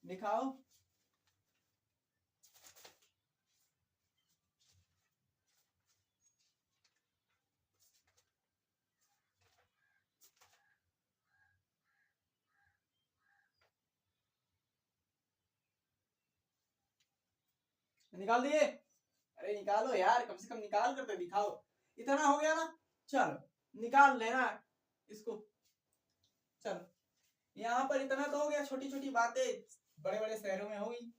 दिखाओ। निकाल दिए, अरे निकालो यार, कम से कम निकाल कर तो दिखाओ। इतना हो गया ना, चलो निकाल लेना इसको। चलो यहाँ पर इतना तो हो गया, छोटी छोटी बातें बड़े बड़े शहरों में होगी,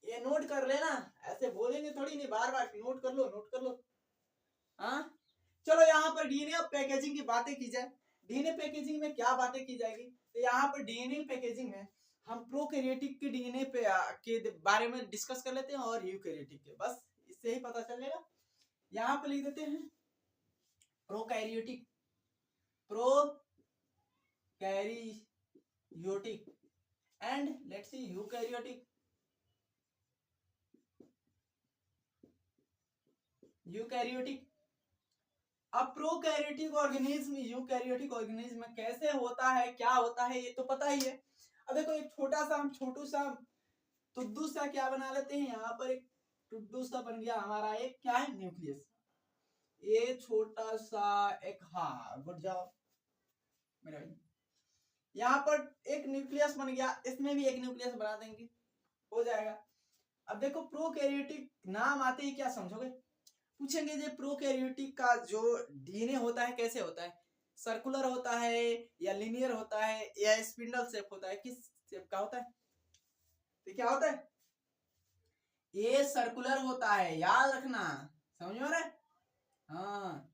ये नोट कर लेना, ऐसे बोलेंगे थोड़ी नहीं, बार बार नोट कर लो, नोट कर लो। हाँ चलो यहाँ पर डीएनए पैकेजिंग की बातें की जाए। डीएनए पैकेजिंग में क्या बातें की जाएगी, तो यहाँ पर डीएनए पैकेजिंग में हम प्रोकैरियोटिक के डीएनए पे के बारे में डिस्कस कर लेते हैं और यूकैरियोटिक के, बस इससे ही पता चलेगा। यहाँ पे लिख देते हैं prokaryotic, prokaryotic and let's see eukaryotic. Eukaryotic, अब प्रोकैरियोटिक ऑर्गेनिज्म यूकैरियोटिक ऑर्गेनिज्म में कैसे होता है, क्या होता है, ये तो पता ही है। अब देखो एक छोटू सा टुड्डू सा क्या बना लेते हैं, यहाँ पर एक टुड्डू सा बन गया हमारा एक क्या है न्यूक्लियस, ये छोटा सा एक, हाँ गुड जॉब मेरा भाई। यहाँ पर एक न्यूक्लियस बन गया, इसमें भी एक न्यूक्लियस बना देंगे, हो जाएगा। अब देखो प्रोकैरियोटिक नाम आते ही क्या समझोगे, पूछेंगे जे प्रोकैरियोटिक का जो डीएनए होता है कैसे होता है, सर्कुलर होता है या लिनियर होता है या स्पिंडल शेप होता है, किस शेप का होता है, तो क्या होता है, ये सर्कुलर होता है, याद रखना, समझ में आ रहा है। हाँ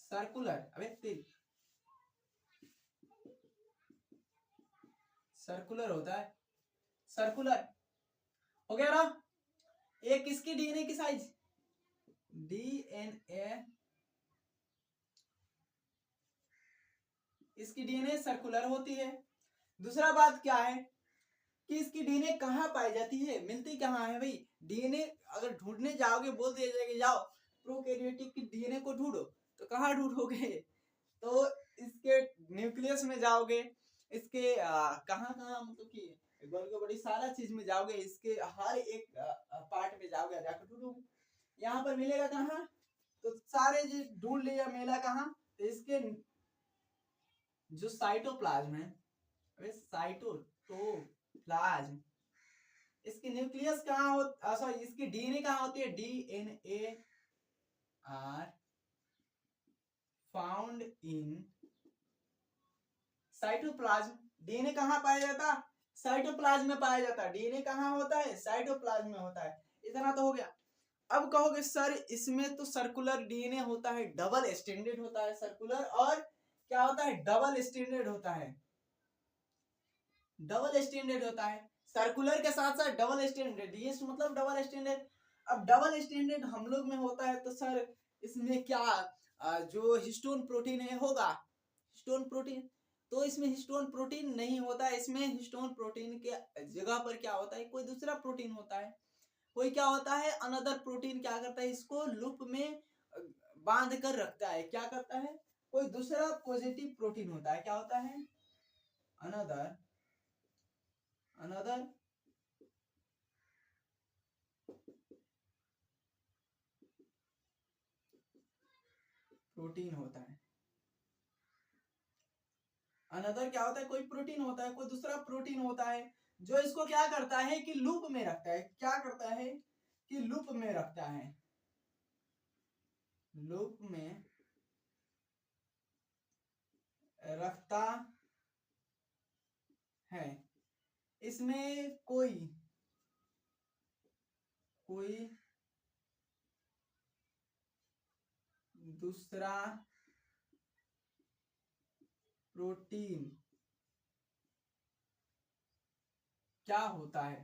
सर्कुलर, अबे तेरी सर्कुलर होता है, सर्कुलर हो गया ना। एक किसकी डीएनए की साइज, डीएनए इसकी डीएनए सर्कुलर होती है। दूसरा बात क्या है कि इसकी डीएनए कहाँ पाई जाती है, मिलती कहाँ है भाई, डीएनए अगर ढूंढने जाओगे, बोल दिया जाएगा जाओ प्रोकैरियोटिक की डीएनए को ढूंढो, तो कहाँ ढूंढोगे, तो इसके न्यूक्लियस में जाओगे, इसके कहाँ कहाँ मतलब कि बड़ी सारा चीज में जाओगे, इसके हर एक पार्ट में जाओगे, जाकर ढूंढोगे। यहाँ पर मिलेगा कहाँ, तो सारे ढूंढ लिया, मिला कहाँ, तो इसके जो साइटोप्लाज्म है, साइटोप्लाज्म, इसकी न्यूक्लियस कहाँ हो, सॉरी इसकी डीएनए कहाँ होती है, DNA are found in cytoplasm. DNA कहाँ पाया जाता, साइटोप्लाज्म में पाया जाता है। डीएनए कहाँ होता है, साइटोप्लाज्म में होता है। इतना तो हो गया। अब कहोगे सर इसमें तो सर्कुलर डीएनए होता है, डबल स्टैंडर्ड होता है सर्कुलर और क्या होता है, डबल स्टैंडर्ड होता है, डबल स्टैंडर्ड होता है। सर्कुलर के साथ साथ डबल स्टैंडर्ड, ये मतलब डबल स्टैंडर्ड। अब डबल स्टैंडर्ड हम लोग में होता है तो सर इसमें क्या जो हिस्टोन प्रोटीन है होगा, हिस्टोन प्रोटीन, तो इसमें हिस्टोन प्रोटीन नहीं होता है। इसमें हिस्टोन प्रोटीन के जगह पर क्या होता है, कोई दूसरा प्रोटीन होता है। कोई क्या होता है, अनदर प्रोटीन क्या करता है, इसको लूप में बांध कर रखता है। क्या करता है, कोई दूसरा पॉजिटिव प्रोटीन होता है, क्या होता है, अनदर अनदर प्रोटीन होता है। अनदर क्या होता है, कोई प्रोटीन होता है, कोई दूसरा प्रोटीन होता है जो इसको क्या करता है कि लूप में रखता है। क्या करता है कि लूप में रखता है, लूप में रखता है। इसमें कोई कोई दूसरा प्रोटीन क्या होता है,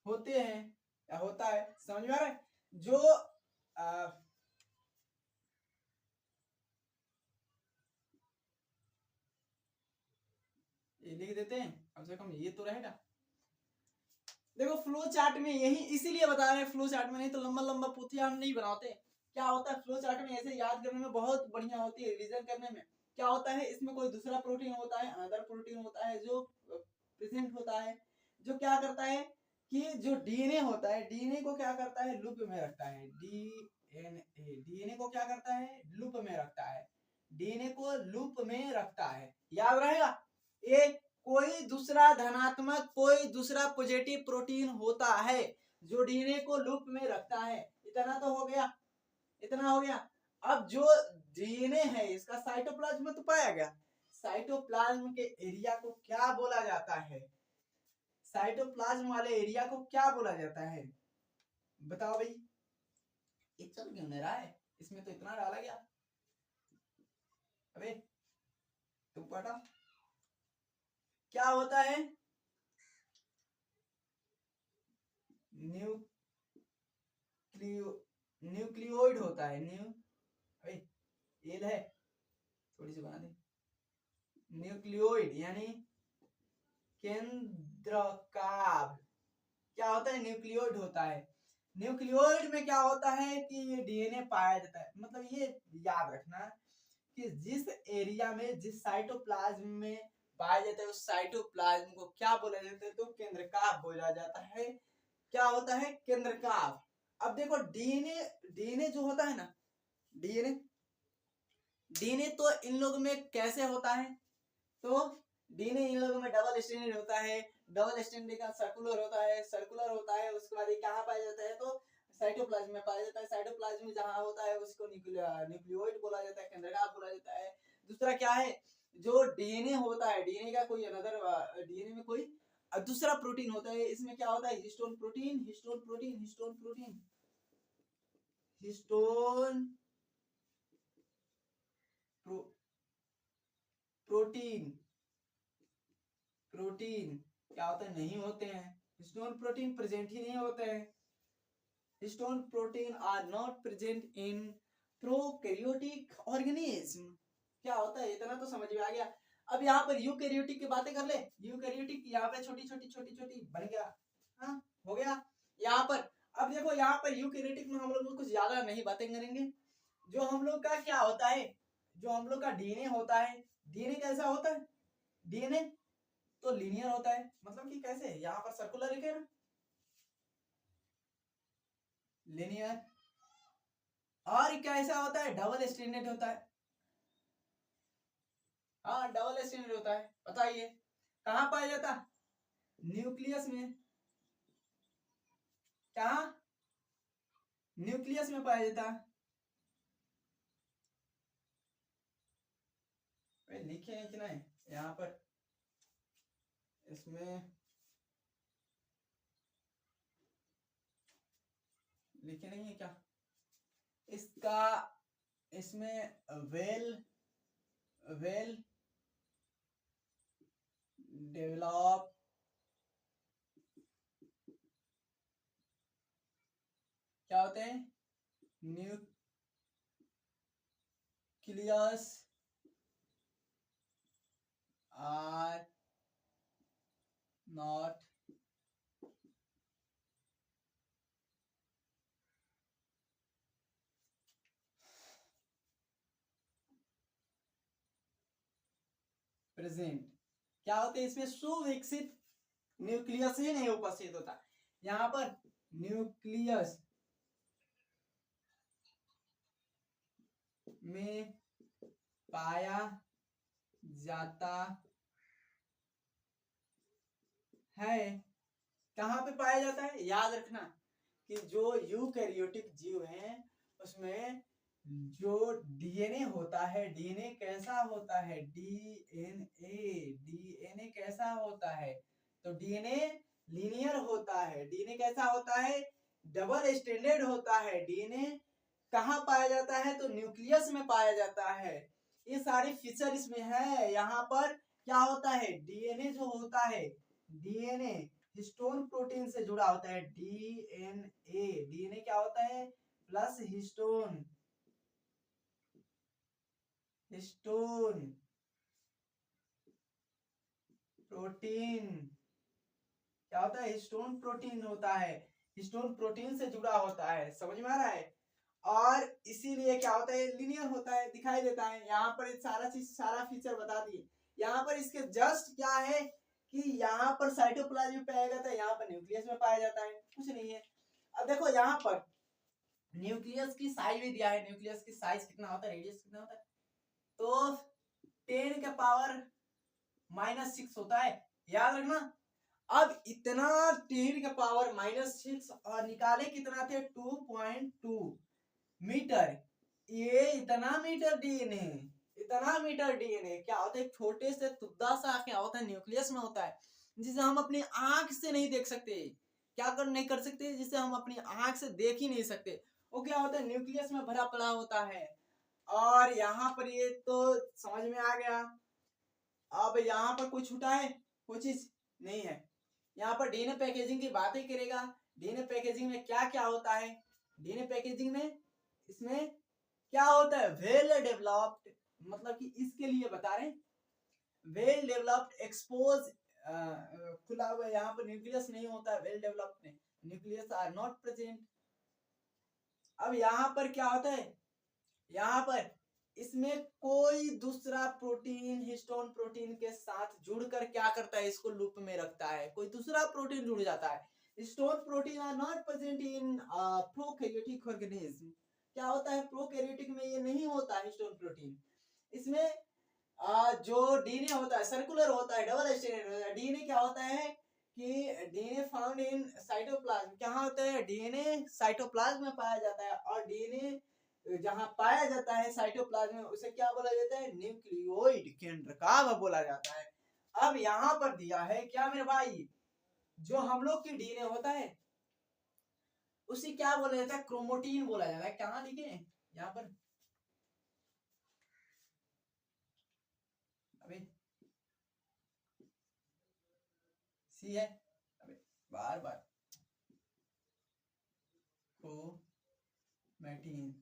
होते हैं या होता है, समझ में आ रहा है। जो ये लिख देते हैं, कम से कम ये तो रहेगा। देखो फ्लो चार्ट में यही इसीलिए बता रहे हैं, फ्लो चार्ट में, नहीं तो लंबा लंबा पुथिया हम नहीं बनाते। क्या होता है फ्लो चार्ट में, ऐसे याद करने में बहुत बढ़िया होती है, रिवीजन करने में। क्या होता है, इसमें कोई दूसरा प्रोटीन होता है, अदर प्रोटीन होता है जो प्रेजेंट होता है, जो क्या करता है कि जो डीएनए होता है, डीएनए को क्या करता है, लूप में रखता है। डीएनए को क्या करता है, लूप में रखता है, डीएनए को लूप में रखता है, याद रहेगा। एक कोई दूसरा धनात्मक, कोई दूसरा पॉजिटिव प्रोटीन होता है जो डीएनए को लूप में रखता है। इतना तो हो गया, इतना हो गया। अब जो डीएनए है इसका साइटोप्लाज्म में तो पाया गया, साइटोप्लाज्म के एरिया को क्या बोला जाता है, साइटोप्लाज्म वाले एरिया को क्या बोला जाता है, बताओ भाई। ये चल क्यों नहीं रहा है, इसमें तो इतना डाला गया। अबे तुम पढ़ा, क्या होता है, न्यूक्लियोइड होता है, एल है, थोड़ी सी बना दे, न्यूक्लियोइड यानी केंद्रकाभ। क्या होता है, न्यूक्लियोइड होता है। न्यूक्लियोइड में क्या होता है कि ये डीएनए पाया जाता है। मतलब ये याद रखना कि जिस एरिया में, जिस साइटोप्लाज्म में पाया जाता है, उस साइटोप्लाज्म को क्या बोला जाता है, तो केंद्रकाभ बोला जाता है। क्या होता है, केंद्रकाभ। अब देखो डीएनए, डीएनए जो होता है ना, डीएनए डीएनए तो इन लोगों में कैसे होता है, तो डीएनए इन लोगों में डबल स्टैंडर्ड होता है, डबल स्टैंडर्ड का सर्कुलर होता है, सर्कुलर होता है। उसके बाद ये कहाँ पाया जाता है, तो साइटोप्लाज्म में पाया जाता है। साइटोप्लाज्म में जहाँ होता है उसको न्यूक्लियोइड बोला जाता है, केंद्रकाभ बोला जाता है। दूसरा क्या है, जो डीएनए होता है, डीएनए का कोई अनदर, डीएनए में कोई दूसरा प्रोटीन होता है। इसमें क्या होता है, histone protein, histone protein, histone protein, histone protein, protein क्या होता है, नहीं होते हैं। हिस्टोन प्रोटीन प्रेजेंट ही नहीं होते हैं। Histone protein are not present in prokaryotic organism. क्या होता है, इतना तो समझ में आ गया। अब यहाँ पर यूकैरियोटिक की बातें कर ले। यूकैरियोटिक यहाँ पे छोटी छोटी छोटी छोटी बन गया, हाँ हो गया यहाँ पर। अब देखो यहाँ पर यूकैरियोटिक में हम लोग कुछ ज्यादा नहीं बातें करेंगे। जो हम लोग का क्या होता है, जो हम लोग का डीएनए होता है, डीएनए कैसा होता है, डीएनए तो लीनियर होता है। मतलब कि कैसे, यहाँ पर सर्कुलर लिखे ना, लीनियर। और कैसा होता है, डबल स्टैंडर्ड होता है। हाँ डबल स्टैंडर्ड होता है। बताइए कहाँ पाया जाता, न्यूक्लियस में। कहाँ, न्यूक्लियस में पाया जाता। लिखे हैं कि नहीं यहाँ पर, इसमें लिखे नहीं है क्या, इसका इसमें वेल डेवलप क्या होते हैं, न्यूक्लियस आर नॉट प्रेजेंट। क्या होते हैं इसमें, सुविकसित न्यूक्लियस ही नहीं उपस्थित होता। यहाँ पर न्यूक्लियस में पाया जाता है। कहाँ पे पाया जाता है, याद रखना कि जो यूकैरियोटिक जीव हैं उसमें जो डीएनए होता है, डीएनए कैसा होता है, डीएनए कैसा होता है, तो डीएनए लीनियर होता है। डीएनए कैसा होता है, डबल स्टैंडर्ड होता है। डीएनए कहाँ पाया जाता है, तो न्यूक्लियस में पाया जाता है। ये सारे फीचर इसमें है। यहाँ पर क्या होता है, डीएनए जो होता है, डीएनए हिस्टोन प्रोटीन से जुड़ा होता है। डीएनए क्या होता है, प्लस हिस्टोन प्रोटीन क्या होता है, हिस्टोन प्रोटीन होता है, हिस्टोन प्रोटीन से जुड़ा होता है। समझ में आ रहा है। और इसीलिए क्या होता है, लीनियर होता है, दिखाई देता है। यहाँ पर सारा चीज, सारा फीचर बता दिए। यहाँ पर इसके जस्ट क्या है कि यहाँ पर साइटोप्लाज्म में पाया जाता है, यहाँ पर न्यूक्लियस में पाया जाता है, कुछ नहीं है। अब देखो यहाँ पर न्यूक्लियस की साइज भी दिया है। न्यूक्लियस की साइज कितना होता है, रेडियस कितना होता है, तो 10 के पावर -6 होता है, याद रखना। अब इतना 10 के पावर -6 और निकाले कितना थे, 2.2 मीटर। ये इतना मीटर डीएनए, इतना मीटर डीएनए क्या होता है, छोटे से तुद्दा सा क्या होता है, न्यूक्लियस में होता है, जिसे हम अपनी आंख से नहीं देख सकते। क्या नहीं कर सकते, जिसे हम अपनी आंख से देख ही नहीं सकते। वो क्या होता है, न्यूक्लियस में भरा पड़ा होता है। और यहाँ पर ये तो समझ में आ गया। अब यहाँ पर कोई छूटा है, कोई चीज नहीं है। यहाँ पर डीएनए पैकेजिंग की बात ही करेगा। डीएनए पैकेजिंग में क्या क्या होता है, डीएनए पैकेजिंग में इसमें क्या होता है, वेल डेवलप्ड, मतलब कि इसके लिए बता रहे हैं, वेल डेवलप्ड एक्सपोज, खुला हुआ, यहाँ पर न्यूक्लियस नहीं होता है। वेल डेवलप्ड में न्यूक्लियस आर नॉट प्रेजेंट। अब यहाँ पर क्या होता है, यहाँ पर इसमें कोई दूसरा प्रोटीन हिस्टोन प्रोटीन के साथ जुड़कर क्या करता है, इसको लूप में रखता है। कोई दूसरा प्रोटीन जुड़ जाता है। Histone protein are not present in prokaryotic organism. क्या होता है, प्रोकैरियोटिक में ये नहीं होता हिस्टोन प्रोटीन। इसमें जो डीएनए होता है सर्कुलर होता है, डबल स्टैंडर्ड होता है। डीएनए क्या होता है कि डीएनए फाउंड इन साइटोप्लाज्म। क्या होता है, डीएनए साइटोप्लाज्म में पाया जाता है। और डीएनए जहां पाया जाता है साइटोप्लाज्म में, उसे क्या बोला जाता है, न्यूक्लियोइड केंद्रकाभ बोला जाता है। अब यहाँ पर दिया है क्या मेरे भाई, जो हम लोग की डीएनए होता है उसे क्या बोला जाता है, क्रोमोटीन बोला जाता है। कहाँ लिखे, यहाँ पर अभी सी है, अबे बार बार क्रोमेटीन।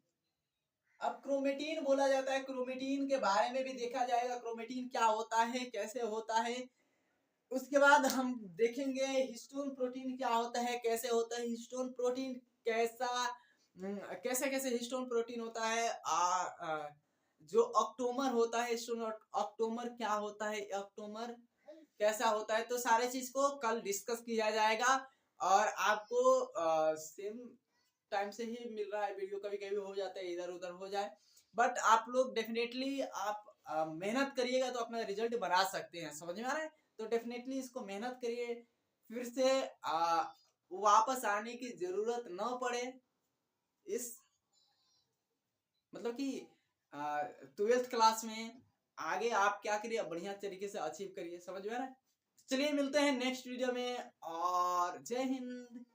अब क्रोमेटीन बोला जाता है। क्रोमेटीन के बारे में भी देखा जाएगा, क्रोमेटीन क्या होता है, कैसे होता है। उसके बाद हम देखेंगे हिस्टोन प्रोटीन क्या होता है, कैसे होता है हिस्टोन प्रोटीन, कैसा कैसे कैसे हिस्टोन प्रोटीन होता है। जो ऑक्टोमर होता है, हिस्टोन ऑक्टोमर क्या होता है, ऑक्टोमर कैसा होता है, तो सारे चीज को कल डिस्कस किया जाएगा। और आपको सेम टाइम से ही मिल रहा है वीडियो, कभी कभी हो जाता है इधर उधर हो जाए, बट आप लोग डेफिनेटली आप मेहनत करिएगा तो अपना रिजल्ट बना सकते हैं। समझ में आ रहा है, तो डेफिनेटली इसको मेहनत करिए, फिर से वापस आने की जरूरत न पड़े। इस मतलब कि 12th क्लास में आगे आप क्या करिए, बढ़िया तरीके से अचीव करिए। समझ में आ रहा है। चलिए मिलते हैं नेक्स्ट वीडियो में, और जय हिंद।